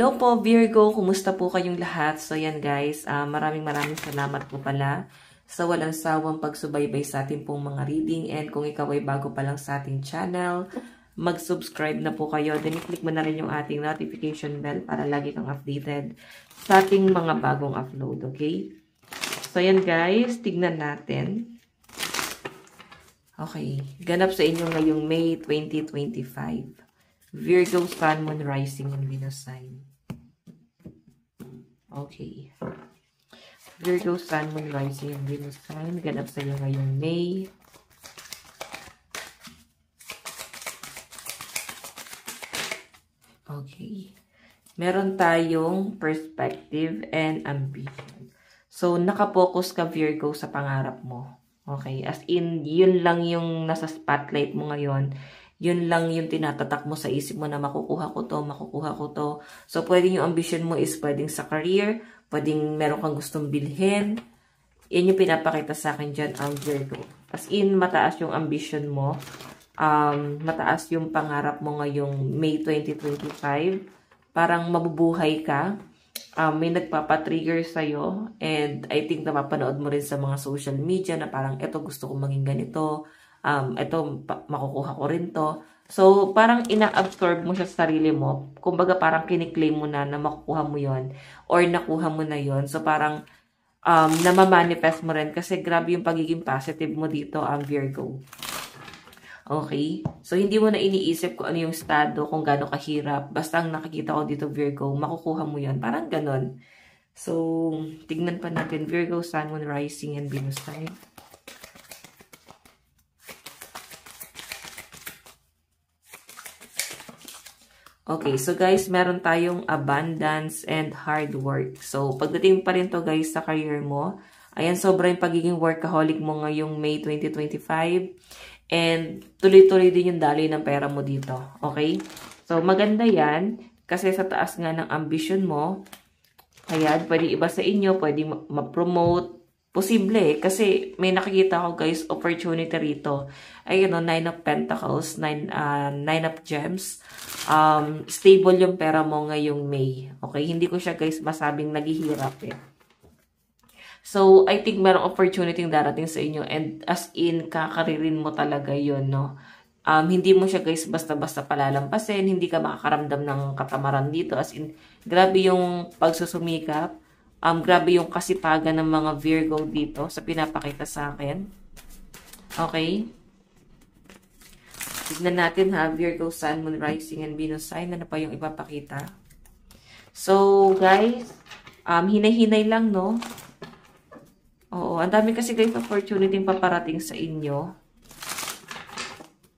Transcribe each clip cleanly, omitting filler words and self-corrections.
Hello po Virgo, kumusta po kayong lahat? So yan guys, maraming salamat po pala sa walang sawang pagsubaybay sa ating pong mga reading. And kung ikaw ay bago pa lang sa ating channel, mag-subscribe na po kayo. Then i-click mo na rin yung ating notification bell para lagi kang updated sa ating mga bagong upload, okay? So yan guys, tignan natin. Okay, ganap sa inyo ngayong May 2025. Virgo, Sun, Moon, Rising, and Venus sign. Okay. Virgo, Sun, Moon, Rising, and Venus sign. Ganap sa iyo ngayong May. Okay. Meron tayong perspective and ambition. So, nakapokus ka Virgo sa pangarap mo. Okay. As in, yun lang yung nasa spotlight mo ngayon. Yun lang yung tinatatak mo sa isip mo na makukuha ko to, makukuha ko to. So, pwedeng yung ambition mo is pwedeng sa career, pwedeng meron kang gustong bilhin. Yan yung pinapakita sa akin dyan ang Virgo. As in, mataas yung ambition mo. Mataas yung pangarap mo ngayong May 2025. Parang mabubuhay ka. May nagpapatrigger sa'yo. And I think napapanood mo rin sa mga social media na parang, eto gusto kong maging ganito. Ito, makukuha ko rin to. So, parang ina-absorb mo siya sa sarili mo. Kumbaga, parang kiniklaim mo na makukuha mo yon or nakuha mo na yon. So, parang namamanifest mo rin kasi grabe yung pagiging positive mo dito, Virgo. Okay? So, hindi mo na iniisip kung ano yung estado, kung gaano kahirap. Basta ang nakikita ko dito, Virgo, makukuha mo yon. Parang ganon. So, tignan pa natin. Virgo, Sun, Moon, Rising, and Venus sign. Okay, so guys, meron tayong abundance and hard work. So, pagdating pa rin to guys sa career mo, ayan, sobrang pagiging workaholic mo ngayong May 2025. And tuloy-tuloy din yung daloy ng pera mo dito. Okay? So, maganda yan kasi sa taas nga ng ambition mo, ayan, pwede iba sa inyo, pwede ma-promote. Posible kasi may nakikita ko guys, opportunity rito. Ayun, 9 of Pentacles, 9 of Gems. Stable yung pera mo ngayong May. Okay, hindi ko siya guys masabing naghihirap eh. So, I think merong opportunity darating sa inyo and as in, kakaririn mo talaga yun, no? Hindi mo siya guys basta-basta palalampasin, hindi ka makakaramdam ng katamaran dito. As in, grabe yung pagsusumikap. Grabe yung kasipagan ng mga Virgo dito sa pinapakita sa akin. Okay? Tignan natin ha, Virgo, Sun, Moon, Rising, and Venus sign. Ano pa yung ipapakita? So, guys, hinay-hinay lang, no? Oo, ang dami kasi guys opportunity paparating sa inyo.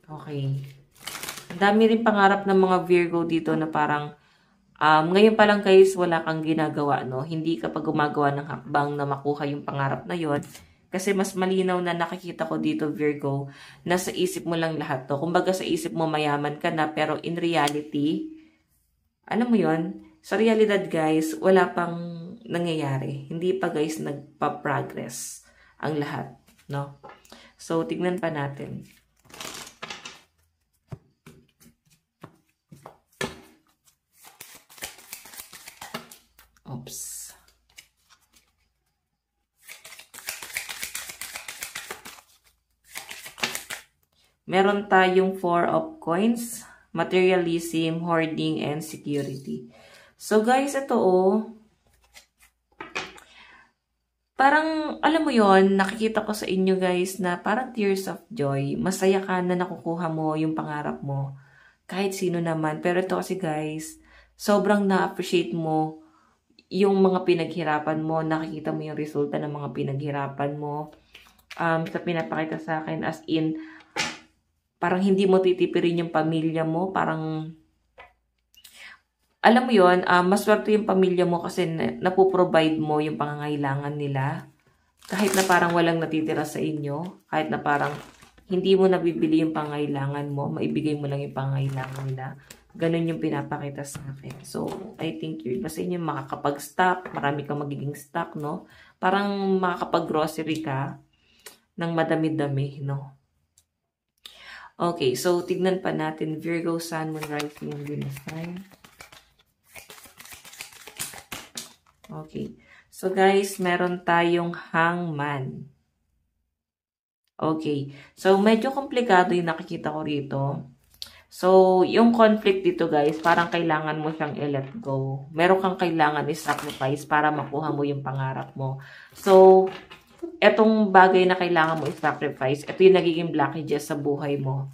Okay. Ang dami rin pangarap ng mga Virgo dito na parang ngayon pa lang guys, wala kang ginagawa, no? Hindi ka pa gumagawa ng hakbang na makuha yung pangarap na yon. Kasi mas malinaw na nakikita ko dito, Virgo, na sa isip mo lang lahat to. Kumbaga sa isip mo mayaman ka na, pero in reality, alam mo yon, sa realidad guys, wala pang nangyayari. Hindi pa guys nagpa-progress ang lahat, no? So, tignan pa natin. Oops. Meron tayong 4 of Coins, materialism, hoarding, and security. So guys, ito parang, alam mo yon, nakikita ko sa inyo guys na parang tears of joy. Masaya ka na nakukuha mo yung pangarap mo. Kahit sino naman. Pero ito kasi guys, sobrang na-appreciate mo yung mga pinaghirapan mo, nakikita mo yung resulta ng mga pinaghirapan mo. Sa pinapakita sa akin, as in, parang hindi mo titipirin yung pamilya mo, parang, alam mo yun, maswerte yung pamilya mo kasi napoprovide mo yung pangangailangan nila. Kahit na parang walang natitira sa inyo, kahit na parang hindi mo nabibili yung pangangailangan mo, maibigay mo lang yung pangangailangan nila. Ganun yung pinapakita sa akin. So, I think yun. Basta yun yung makakapag-stock. Marami kang magiging stock, no? Parang makakapag-grocery ka ng madami-dami, no? Okay, so tignan pa natin Virgo, Sun, Moon, Rising, and Venus sign. Okay. So, guys, meron tayong hangman. Okay. So, medyo komplikado yung nakikita ko rito. So, yung conflict dito, guys, parang kailangan mo siyang i-let go. Meron kang kailangan i-sacrifice para makuha mo yung pangarap mo. So, etong bagay na kailangan mo i-sacrifice, ito yung nagiging blockages sa buhay mo.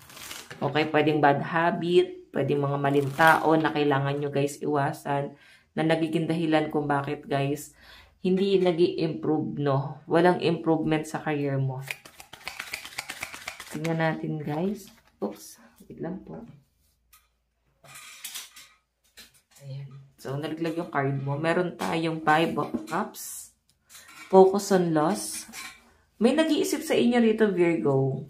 Okay, pwedeng bad habit, pwedeng mga maling tao na kailangan nyo, guys, iwasan, na nagiging dahilan kung bakit, guys, hindi nag-i-improve, no? Walang improvement sa career mo. Tingnan natin, guys. Oops. Wait lang po. Ayan. So, nalaglag yung card mo. Meron tayong 5 of Cups. Focus on loss. May nag-iisip sa inyo rito, Virgo.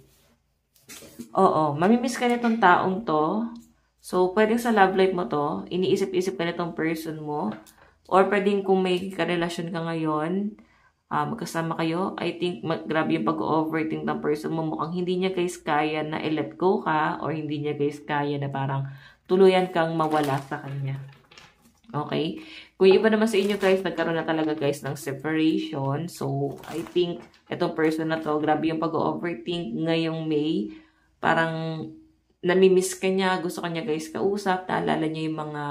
Oo. Mamimiss ka nitong taong to. So, pwedeng sa love life mo to. Iniisip-isip ka nitong person mo. Or pwedeng kung may karelasyon ka ngayon, magkasama kayo, I think grabe yung pag-overthink ng person mo. Mukhang hindi niya guys kaya na i-let go ka or hindi niya guys kaya na parang tuluyan kang mawala sa kanya. Okay? Kung iba naman sa inyo guys, nagkaroon na talaga guys ng separation. So, I think itong person na to, grabe yung pag-overthink ngayong May. Parang namimiss ka niya, gusto kanya guys kausap, naalala niya yung mga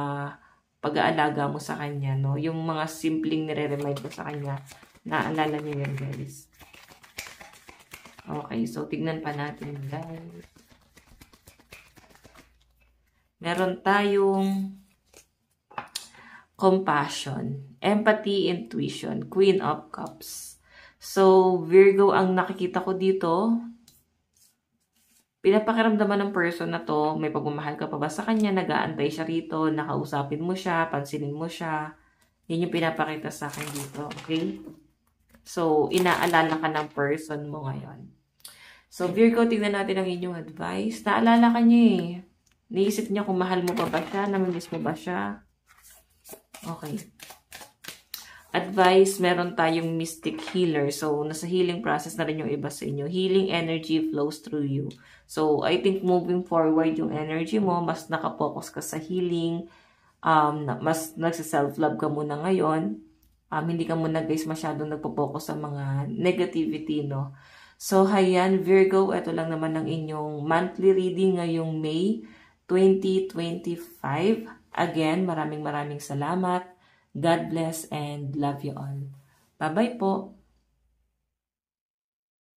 pag-aalaga mo sa kanya, no? Yung mga simpleng nire-remind mo sa kanya. Naalala niyo yan, guys. Okay, so tignan pa natin, guys. Meron tayong compassion, empathy, intuition, Queen of Cups. So, Virgo, ang nakikita ko dito, pinapakiramdaman ng person na to, may pagmamahal ka pa ba sa kanya, nag-aantay siya rito, nakausapin mo siya, pansinin mo siya. Yan yung pinapakita sa akin dito, okay? So, inaalala ka ng person mo ngayon. So, Virgo, tingnan natin ang inyong advice. Naalala ka niya eh. Naisip niya kung mahal mo pa ba siya, namimiss mo ba siya. Okay. Advice, meron tayong mystic healer. So, nasa healing process na rin yung iba sa inyo. Healing energy flows through you. So, I think moving forward yung energy mo, mas nakapokus ka sa healing, mas nagsa-self-love ka muna ngayon. Hindi ka muna guys masyadong nagpo-focus sa mga negativity, no? So, hayan, Virgo, ito lang naman ang inyong monthly reading ngayong May 2025. Again, maraming salamat. God bless and love you all. Bye-bye po.